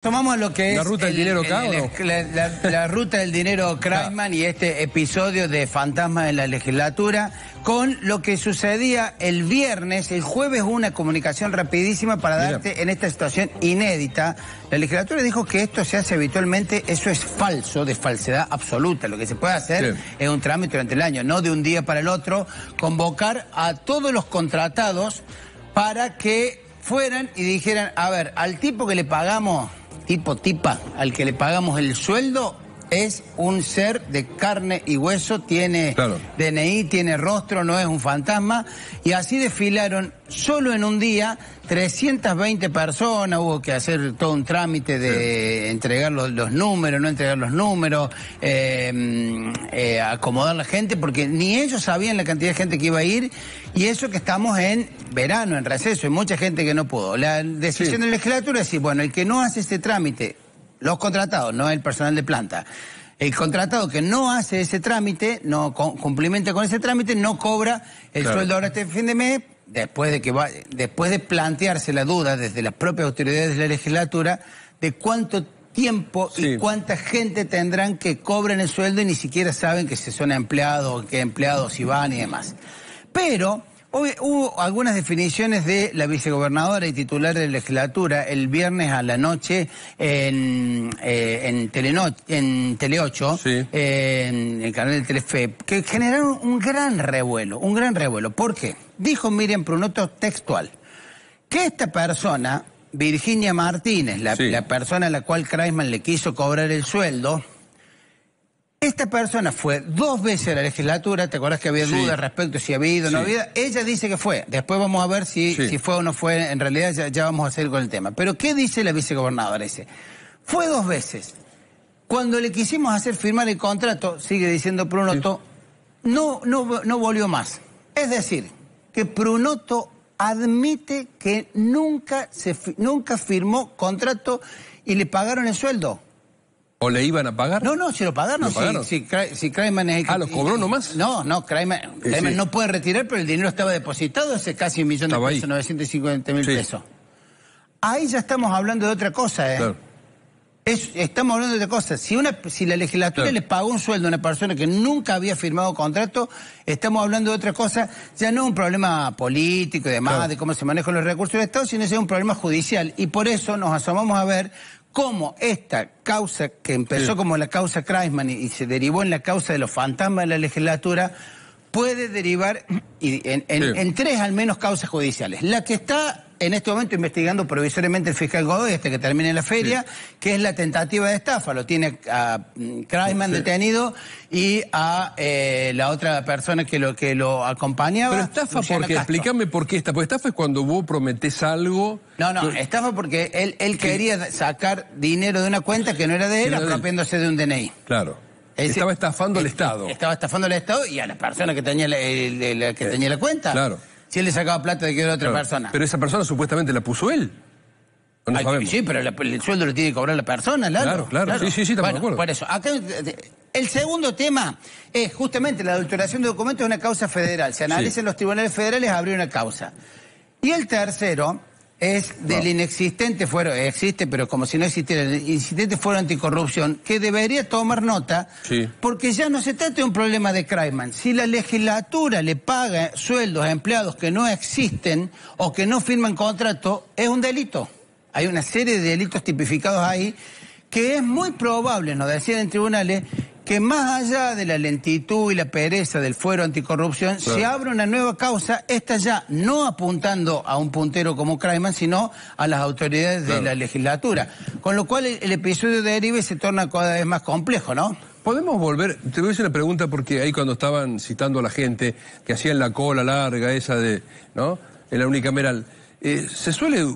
Tomamos lo que es ¿La ruta del dinero acá o no? La ruta del dinero Kreisman y este episodio de fantasmas en la legislatura con lo que sucedía el viernes. El jueves hubo una comunicación rapidísima para darte en esta situación inédita. La legislatura dijo que esto se hace habitualmente, eso es falso, de falsedad absoluta. Lo que se puede hacer es un trámite durante el año, no de un día para el otro, convocar a todos los contratados para que fueran y dijeran, a ver, al tipo que le pagamos... tipa, al que le pagamos el sueldo, es un ser de carne y hueso, tiene DNI, tiene rostro, no es un fantasma. Y así desfilaron solo en un día 320 personas, hubo que hacer todo un trámite de entregar los números, no entregar los números, acomodar la gente, porque ni ellos sabían la cantidad de gente que iba a ir, y eso que estamos en verano, en receso, hay mucha gente que no pudo. La decisión de la legislatura es decir, bueno, el que no hace este trámite, los contratados, no el personal de planta, el contratado que no hace ese trámite, no cumplimenta con ese trámite, no cobra el sueldo ahora este fin de mes, después de plantearse la duda desde las propias autoridades de la legislatura de cuánto tiempo y cuánta gente tendrán que cobren el sueldo y ni siquiera saben que si son empleados, qué empleados si van y demás. Pero hoy hubo algunas definiciones de la vicegobernadora y titular de la legislatura el viernes a la noche en Tele 8, en el canal de Telefe, que generaron un gran revuelo. ¿Por qué? Dijo Miriam Prunoto textual, que esta persona, Virginia Martínez, la persona a la cual Kreisman le quiso cobrar el sueldo, esta persona fue 2 veces a la legislatura, ¿te acuerdas que había dudas respecto a si había ido o no había? Ella dice que fue, después vamos a ver si fue o no fue, en realidad ya vamos a seguir con el tema. Pero ¿qué dice la vicegobernadora? Dice, fue 2 veces. Cuando le quisimos hacer firmar el contrato, sigue diciendo Prunoto, no volvió más. Es decir, que Prunoto admite que nunca firmó contrato y le pagaron el sueldo. ¿O le iban a pagar? No, si lo pagaron. Si Kreisman es el que... ¿los cobró nomás? No, Kreisman no puede retirar, pero el dinero estaba depositado, ese casi 1 millón de pesos, 950.000 pesos. Ahí ya estamos hablando de otra cosa, estamos hablando de otra cosa. Si la legislatura le pagó un sueldo a una persona que nunca había firmado contrato, estamos hablando de otra cosa. Ya no es un problema político y demás, de cómo se manejan los recursos del Estado, sino es un problema judicial. Y por eso nos asomamos a ver cómo esta causa, que empezó como la causa Kreisman y se derivó en la causa de los fantasmas de la legislatura, puede derivar en 3 al menos causas judiciales. La que está en este momento investigando provisoriamente el fiscal Godoy hasta que termine la feria, que es la tentativa de estafa. Lo tiene a Kreisman detenido y a la otra persona que lo acompañaba. Pero estafa, ¿por qué? Explícame por qué estafa. Estafa es cuando vos prometés algo... No, estafa porque él quería sacar dinero de una cuenta que no era de él, apropiándose de un DNI. Claro. Estaba estafando al Estado. Estaba estafando al Estado y a la persona que tenía tenía la cuenta. Claro. Si él le sacaba plata de que era otra persona. Pero esa persona supuestamente la puso él. No sabemos. Sí, pero el sueldo lo tiene que cobrar la persona, Claro. Sí, estamos de acuerdo. Por eso, acá el segundo tema es justamente la adulteración de documentos, es una causa federal. Se analiza en los tribunales federales, abrió una causa. Y el tercero es del inexistente fuero, existe, pero como si no existiera, el inexistente fuero anticorrupción, que debería tomar nota, porque ya no se trata de un problema de Kreisman. Si la legislatura le paga sueldos a empleados que no existen o que no firman contrato, es un delito. Hay una serie de delitos tipificados ahí, que es muy probable, nos decían en tribunales, que más allá de la lentitud y la pereza del fuero anticorrupción, se abre una nueva causa, esta ya no apuntando a un puntero como Kreisman, sino a las autoridades de la legislatura. Con lo cual el episodio de Eribe se torna cada vez más complejo, ¿no? Podemos volver, te voy a hacer una pregunta porque ahí cuando estaban citando a la gente que hacían la cola larga esa de, ¿no? En la unicameral, se suele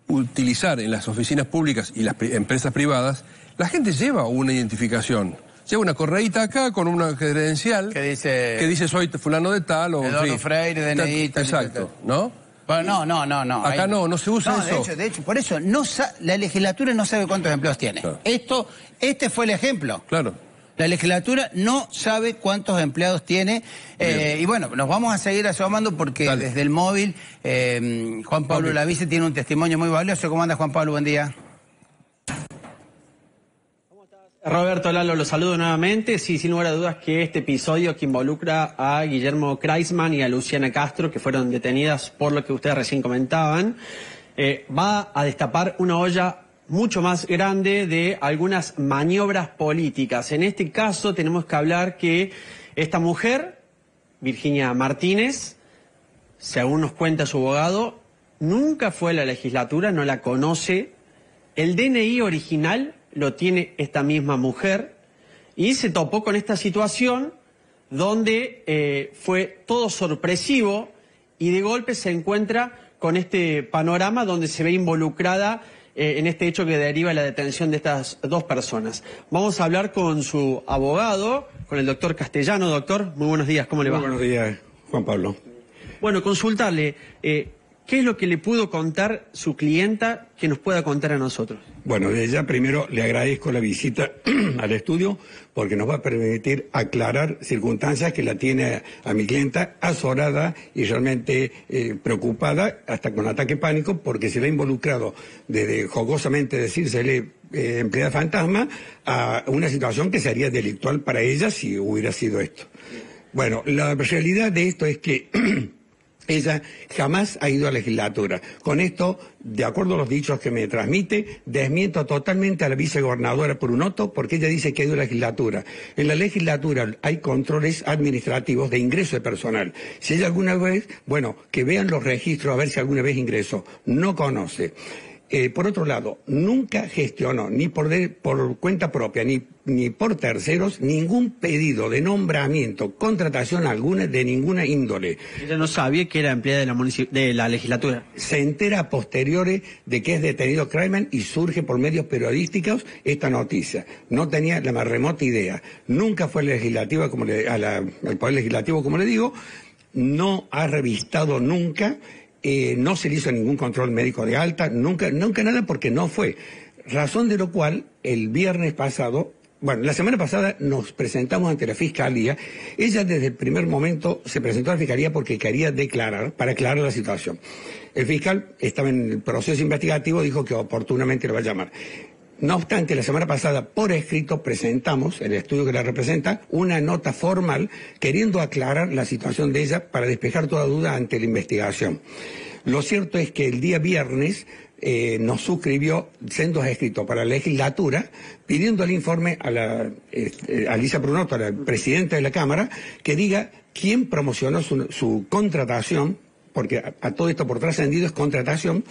utilizar en las oficinas públicas y las empresas privadas, la gente lleva una identificación. Lleva una correíta acá con una credencial que dice soy fulano de tal o Eduardo Freire, DNI, tal. Exacto, ¿no? Bueno, no. Acá no se usa eso. De hecho, por eso la legislatura no sabe cuántos empleos tiene. Claro. Este fue el ejemplo. Claro. La legislatura no sabe cuántos empleados tiene. Y bueno, nos vamos a seguir asomando porque desde el móvil Juan Pablo Lavice tiene un testimonio muy valioso. ¿Cómo anda, Juan Pablo? Buen día. Roberto, Lalo, lo saludo nuevamente. Sí, sin lugar a dudas que este episodio que involucra a Guillermo Kreisman y a Luciana Castro, que fueron detenidas por lo que ustedes recién comentaban, va a destapar una olla mucho más grande de algunas maniobras políticas. En este caso tenemos que hablar que esta mujer, Virginia Martínez, según nos cuenta su abogado, nunca fue a la legislatura, no la conoce. El DNI original lo tiene esta misma mujer y se topó con esta situación donde fue todo sorpresivo y de golpe se encuentra con este panorama donde se ve involucrada en este hecho que deriva la detención de estas dos personas. Vamos a hablar con su abogado, con el doctor Castellano. Doctor, muy buenos días, ¿cómo le va? Muy buenos días, Juan Pablo. Bueno, consultarle, ¿qué es lo que le pudo contar su clienta que nos pueda contar a nosotros? Bueno, de ella primero le agradezco la visita al estudio porque nos va a permitir aclarar circunstancias que la tiene a mi clienta azorada y realmente preocupada, hasta con ataque pánico, porque se le ha involucrado desde jocosamente decírsele empleada fantasma a una situación que sería delictual para ella si hubiera sido esto. Bueno, la realidad de esto es que ella jamás ha ido a la legislatura. Con esto, de acuerdo a los dichos que me transmite, desmiento totalmente a la vicegobernadora Prunoto porque ella dice que ha ido a la legislatura. En la legislatura hay controles administrativos de ingreso de personal. Si ella alguna vez, bueno, que vean los registros a ver si alguna vez ingresó. No conoce. Por otro lado, nunca gestionó, ni por cuenta propia, ni por terceros, ningún pedido de nombramiento, contratación alguna, de ninguna índole. Ella no sabía que era empleada de la legislatura. Se entera a posteriori de que es detenido Kreisman y surge por medios periodísticos esta noticia. No tenía la más remota idea. Nunca fue legislativa al Poder Legislativo, como le digo. No ha revistado nunca. No se le hizo ningún control médico de alta, nunca nada porque no fue. Razón de lo cual, el viernes pasado, bueno, la semana pasada nos presentamos ante la Fiscalía. Ella desde el primer momento se presentó a la Fiscalía porque quería declarar, para aclarar la situación. El fiscal estaba en el proceso investigativo, dijo que oportunamente lo va a llamar. No obstante, la semana pasada, por escrito, presentamos, el estudio que la representa, una nota formal queriendo aclarar la situación de ella para despejar toda duda ante la investigación. Lo cierto es que el día viernes nos suscribió sendos escritos para la legislatura pidiendo el informe a Lisa Prunoto, a la presidenta de la Cámara, que diga quién promocionó su contratación, porque a todo esto por trascendido es contratación.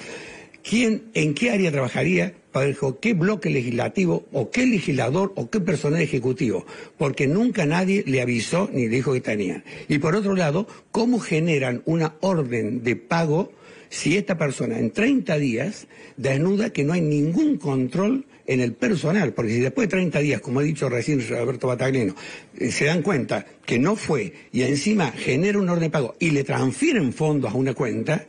¿En qué área trabajaría? Bajo qué bloque legislativo, o qué legislador, o qué personal ejecutivo, porque nunca nadie le avisó ni dijo que tenía. Y por otro lado, ¿cómo generan una orden de pago si esta persona en 30 días desnuda que no hay ningún control en el personal? Porque si después de 30 días, como ha dicho recién Roberto Battaglino, se dan cuenta que no fue y encima genera un orden de pago y le transfieren fondos a una cuenta,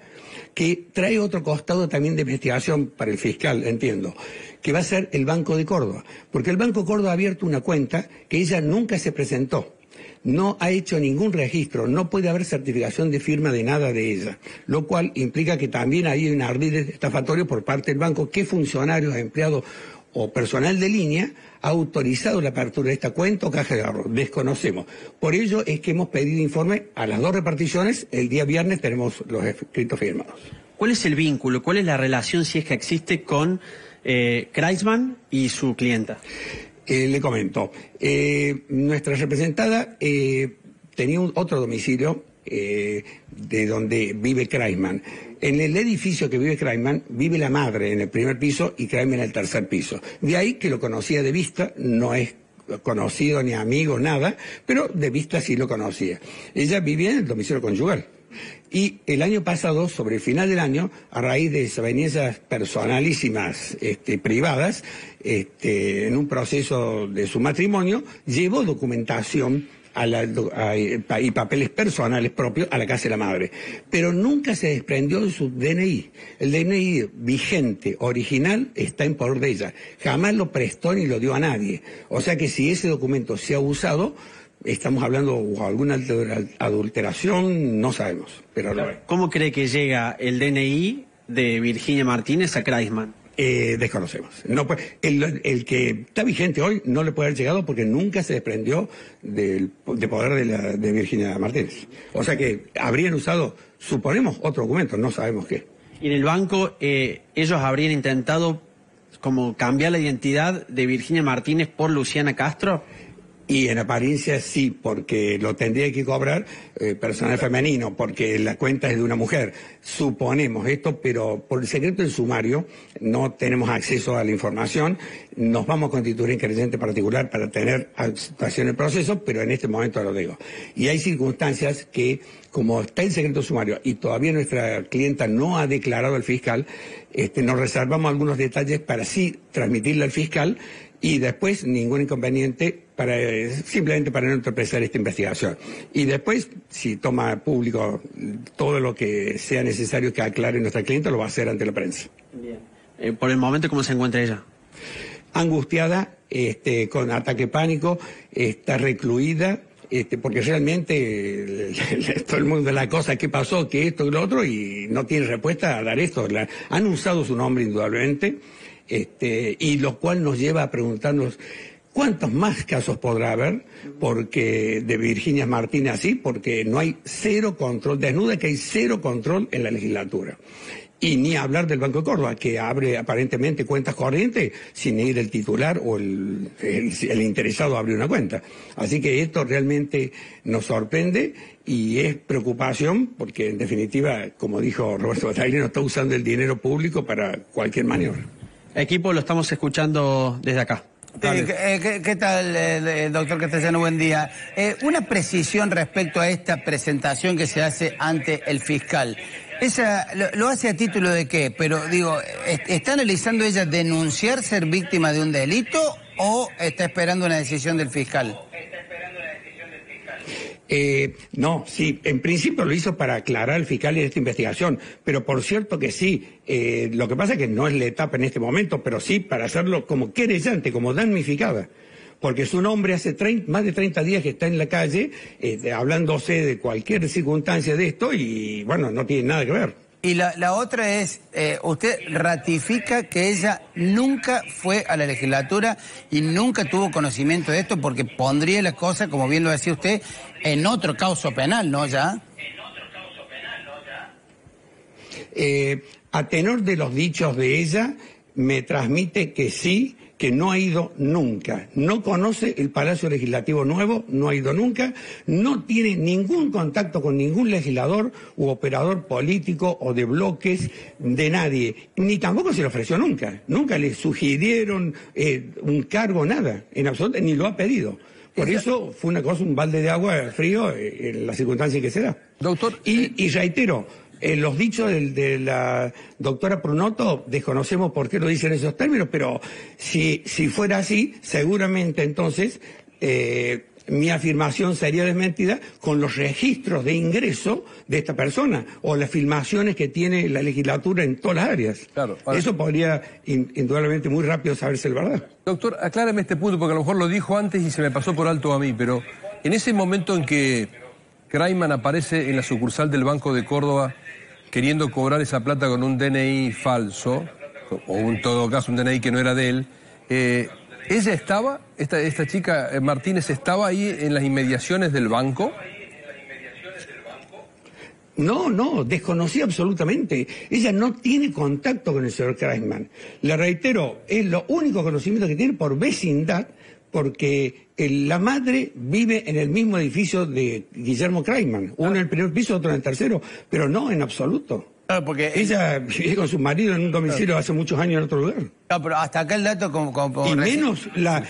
que trae otro costado también de investigación para el fiscal, entiendo, que va a ser el Banco de Córdoba. Porque el Banco de Córdoba ha abierto una cuenta que ella nunca se presentó. No ha hecho ningún registro, no puede haber certificación de firma de nada de ella, lo cual implica que también hay un ardid estafatorio por parte del banco. ¿Qué funcionarios, empleados o personal de línea ha autorizado la apertura de esta cuenta o caja de ahorro? Desconocemos. Por ello es que hemos pedido informe a las dos reparticiones. El día viernes tenemos los escritos firmados. ¿Cuál es el vínculo, cuál es la relación, si es que existe, con Kreisman y su clienta? Le comento. Nuestra representada tenía otro domicilio de donde vive Kreisman. En el edificio que vive Kreisman, vive la madre en el primer piso y Kreisman en el tercer piso. De ahí que lo conocía de vista, no es conocido ni amigo, nada, pero de vista sí lo conocía. Ella vivía en el domicilio conyugal. Y el año pasado, sobre el final del año, a raíz de experiencias personalísimas, privadas, en un proceso de su matrimonio, llevó documentación y papeles personales propios a la casa de la madre. Pero nunca se desprendió de su DNI. El DNI vigente, original, está en poder de ella. Jamás lo prestó ni lo dio a nadie. O sea que si ese documento se ha usado, estamos hablando de alguna adulteración, no sabemos. Pero ¿Cómo cree que llega el DNI de Virginia Martínez a Kreisman? Desconocemos. No, el que está vigente hoy no le puede haber llegado porque nunca se desprendió de poder de Virginia Martínez. O sea que habrían usado, suponemos, otro documento, no sabemos qué. Y en el banco ellos habrían intentado como cambiar la identidad de Virginia Martínez por Luciana Castro. Y en apariencia sí, porque lo tendría que cobrar personal femenino, porque la cuenta es de una mujer. Suponemos esto, pero por el secreto del sumario no tenemos acceso a la información. Nos vamos a constituir en creyente particular para tener actuación en el proceso, pero en este momento lo digo. Y hay circunstancias que, como está el secreto sumario y todavía nuestra clienta no ha declarado al fiscal, nos reservamos algunos detalles para sí transmitirle al fiscal y después ningún inconveniente simplemente para no entorpecer esta investigación. Y después, si toma público todo lo que sea necesario que aclare nuestra clienta, lo va a hacer ante la prensa. Bien. Por el momento, ¿cómo se encuentra ella? Angustiada, con ataque pánico, está recluida, porque realmente todo el mundo la cosa, ¿qué pasó? ¿Qué esto y lo otro? Y no tiene respuesta a dar esto. Han usado su nombre indudablemente, y lo cual nos lleva a preguntarnos ¿cuántos más casos podrá haber? Porque de Virginia Martínez así, porque no hay cero control, desnuda que hay cero control en la legislatura. Y ni hablar del Banco de Córdoba, que abre aparentemente cuentas corrientes sin ir el titular o el interesado a abrir una cuenta. Así que esto realmente nos sorprende y es preocupación porque en definitiva, como dijo Roberto Bataglia, no está usando el dinero público para cualquier maniobra. Equipo, lo estamos escuchando desde acá. ¿Qué tal, doctor Castellano? Buen día. Una precisión respecto a esta presentación que se hace ante el fiscal. ¿Esa lo hace a título de qué? Pero digo, ¿está analizando ella denunciar ser víctima de un delito o está esperando una decisión del fiscal? No, sí, en principio lo hizo para aclarar al fiscal en esta investigación, pero por cierto que sí, lo que pasa es que no es la etapa en este momento, pero sí para hacerlo como querellante, como damnificada, porque su nombre hace más de 30 días que está en la calle, hablándose de cualquier circunstancia de esto y bueno, no tiene nada que ver. Y la otra es, usted ratifica que ella nunca fue a la legislatura y nunca tuvo conocimiento de esto porque pondría la cosa, como bien lo decía usted, en otro causo penal, ¿no? Ya. A tenor de los dichos de ella, me transmite que sí, que no ha ido nunca, no conoce el Palacio Legislativo Nuevo, no ha ido nunca, no tiene ningún contacto con ningún legislador u operador político o de bloques de nadie, ni tampoco se le ofreció nunca, nunca le sugirieron un cargo, nada, en absoluto, ni lo ha pedido. Por eso fue una cosa, un balde de agua frío en las circunstancias que se da. Doctor. Y reitero, los dichos de la doctora Prunoto, desconocemos por qué lo dicen esos términos, pero si fuera así, seguramente entonces mi afirmación sería desmentida con los registros de ingreso de esta persona o las filmaciones que tiene la legislatura en todas las áreas. Claro, eso podría indudablemente muy rápido saberse la verdad. Doctor, aclárame este punto porque a lo mejor lo dijo antes y se me pasó por alto a mí, pero en ese momento en que Kreisman aparece en la sucursal del Banco de Córdoba queriendo cobrar esa plata con un DNI falso, o en todo caso un DNI que no era de él, ¿ella estaba, esta chica Martínez estaba ahí en las inmediaciones del banco? No, desconocía absolutamente. Ella no tiene contacto con el señor Kreisman. Le reitero, es lo único conocimiento que tiene por vecindad, porque la madre vive en el mismo edificio de Guillermo Kreisman, uno en el primer piso, otro en el tercero, pero no en absoluto. Claro, porque ella vive con su marido en un domicilio hace muchos años en otro lugar. No, pero hasta acá el dato como y menos la...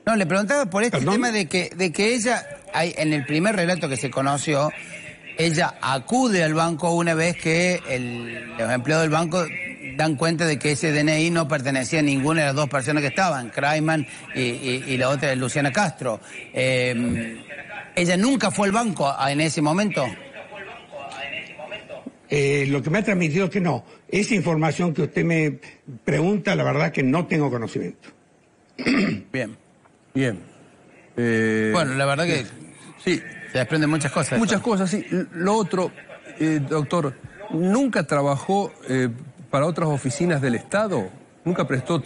No, le preguntaba por este tema de que ella, en el primer relato que se conoció, ella acude al banco una vez que los empleados del banco dan cuenta de que ese DNI no pertenecía a ninguna de las dos personas que estaban, Kreisman y la otra, Luciana Castro. ¿Ella nunca fue al banco en ese momento? Lo que me ha transmitido es que no. Esa información que usted me pregunta, la verdad que no tengo conocimiento. Bien. Bueno, la verdad que sí, se desprenden muchas cosas. Muchas cosas, sí. Lo otro, doctor, nunca trabajó para otras oficinas del Estado? ¿Nunca prestó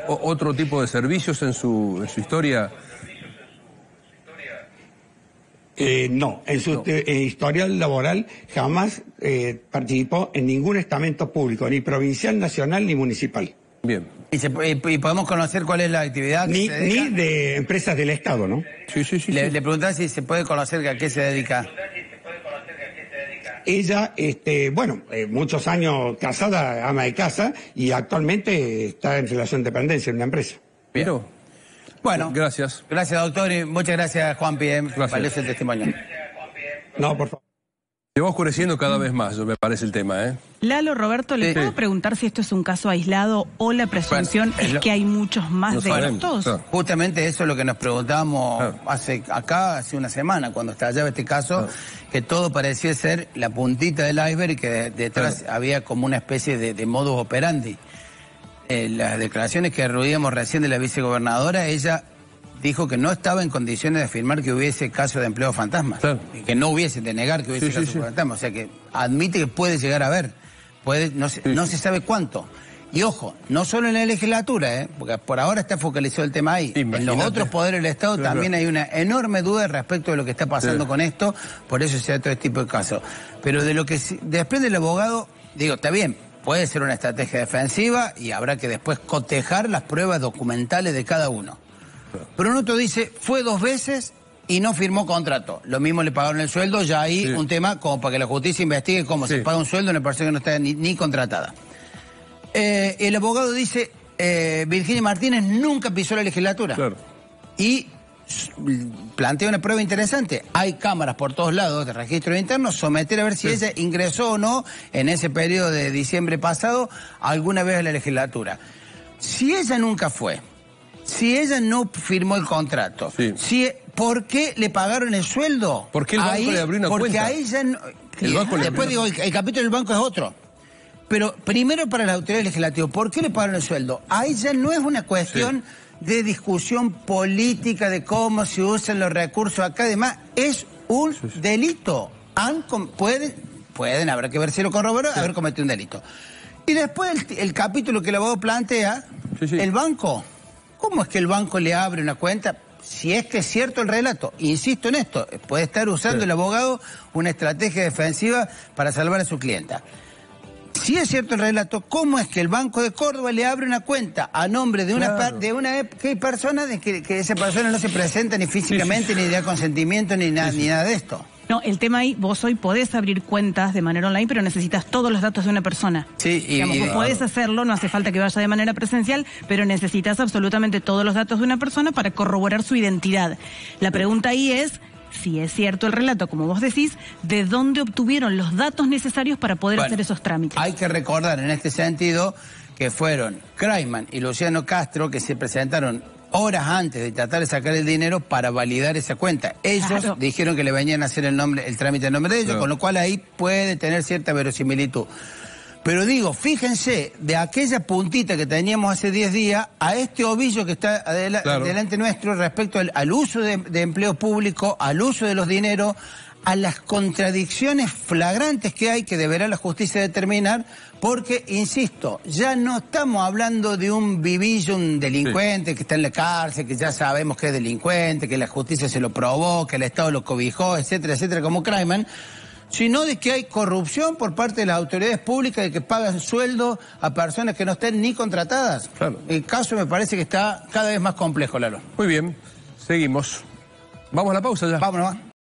otro tipo de servicios en su historia? No, en su historial laboral jamás participó en ningún estamento público, ni provincial, nacional, ni municipal. Bien. ¿Y podemos conocer cuál es la actividad que se dedica? Ni de empresas del Estado, ¿no? Sí. Le preguntás si se puede conocer a qué se dedica. Ella, muchos años casada, ama de casa, y actualmente está en relación de dependencia en una empresa. Pero, bueno, gracias. Gracias, doctor, y muchas gracias, Juanpi. Valioso el testimonio. No, por favor. Se va oscureciendo cada vez más, me parece el tema, ¿eh? Lalo, Roberto, ¿le puedo preguntar si esto es un caso aislado o la presunción es que hay muchos más de estos? Claro. Justamente eso es lo que nos preguntábamos hace una semana, cuando estallaba este caso, que todo parecía ser la puntita del iceberg y que detrás había como una especie de modus operandi. Las declaraciones que ruíamos recién de la vicegobernadora, ella dijo que no estaba en condiciones de afirmar que hubiese caso de empleo fantasma. Claro. Y que no hubiese de negar que hubiese caso de fantasma. O sea que admite que puede llegar a haber. No se sabe cuánto. Y ojo, no solo en la legislatura, porque por ahora está focalizado el tema ahí. Imagínate. En los otros poderes del Estado también hay una enorme duda respecto de lo que está pasando con esto. Por eso se da todo este tipo de casos. Pero de lo que desprende el abogado, digo, está bien. Puede ser una estrategia defensiva y habrá que después cotejar las pruebas documentales de cada uno. Pero otro dice, fue 2 veces y no firmó contrato. Lo mismo le pagaron el sueldo, ya hay un tema como para que la justicia investigue cómo se paga un sueldo a una persona que no está ni contratada. El abogado dice, Virginia Martínez nunca pisó la legislatura. Claro. Y plantea una prueba interesante. Hay cámaras por todos lados de registro interno, someter a ver si ella ingresó o no en ese periodo de diciembre pasado alguna vez a la legislatura. Si ella nunca fue, si ella no firmó el contrato, ¿por qué le pagaron el sueldo? ¿Por qué el banco le abrió una cuenta? Porque a ella no, después digo, el capítulo del banco es otro. Pero primero para las autoridades legislativas, ¿por qué le pagaron el sueldo? A ella no es una cuestión de discusión política de cómo se usan los recursos acá, además es un delito. Pueden, habrá que ver si lo corroboró, haber cometido un delito. Y después el capítulo que el abogado plantea, el banco. ¿Cómo es que el banco le abre una cuenta? Si es que es cierto el relato, insisto en esto, puede estar usando el abogado una estrategia defensiva para salvar a su clienta. Si es cierto el relato, ¿cómo es que el Banco de Córdoba le abre una cuenta a nombre de una persona de que esa persona no se presenta ni físicamente, ni da consentimiento, ni nada de esto? No, el tema ahí, vos hoy podés abrir cuentas de manera online, pero necesitas todos los datos de una persona. Vos podés hacerlo, no hace falta que vaya de manera presencial, pero necesitas absolutamente todos los datos de una persona para corroborar su identidad. La pregunta ahí es, si es cierto el relato, como vos decís, ¿de dónde obtuvieron los datos necesarios para poder hacer esos trámites? Hay que recordar en este sentido que fueron Kreisman y Luciano Castro que se presentaron horas antes de tratar de sacar el dinero para validar esa cuenta. Ellos dijeron que le venían a hacer el trámite en nombre de ellos, con lo cual ahí puede tener cierta verosimilitud. Pero digo, fíjense, de aquella puntita que teníamos hace 10 días a este ovillo que está delante nuestro respecto al uso de empleo público, al uso de los dineros, a las contradicciones flagrantes que hay que deberá la justicia determinar, porque, insisto, ya no estamos hablando de un vivillo, un delincuente que está en la cárcel, que ya sabemos que es delincuente, que la justicia se lo probó, que el Estado lo cobijó, etcétera, etcétera, como Kreisman, sino de que hay corrupción por parte de las autoridades públicas de que pagan sueldo a personas que no estén ni contratadas. El caso me parece que está cada vez más complejo, Lalo. Muy bien, seguimos. ¿Vamos a la pausa ya? Vámonos.